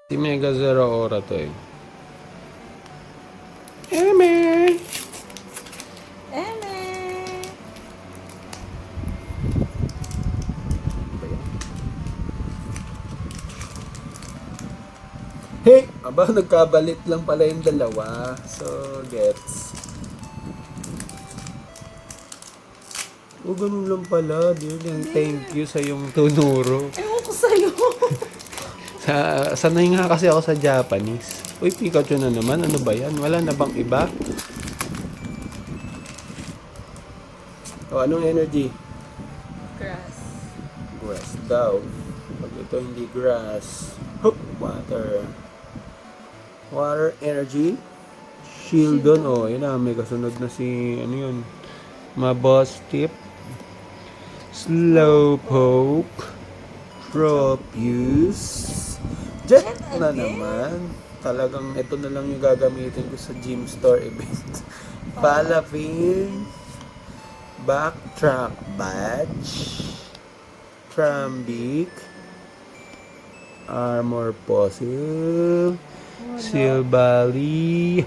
Si Mega Zero Ora to eh. Eme! Eme! Hey! Aba, nagkabalit lang pala yung dalawa. So, gets. O, ganun lang pala. Dear, thank you sa yung tunuro. Ewan ko sa'yo. Sanay nga kasi ako sa Japanese. Uy, Pikachu na naman. Ano ba yan? Wala na bang iba? O, anong energy? Grass. Grass daw. Pag ito hindi grass. Hoop! Water. Water energy. Shieldon. Oh, yun na. May kasunod na si, ano yun? Maboss tip. Slowpoke. Tropius. Jet na naman. Talagang ito na lang yung gagamitin ko sa gym store event. Palafin. Backtrack badge. Trambic. Armor Fossil. Silbally.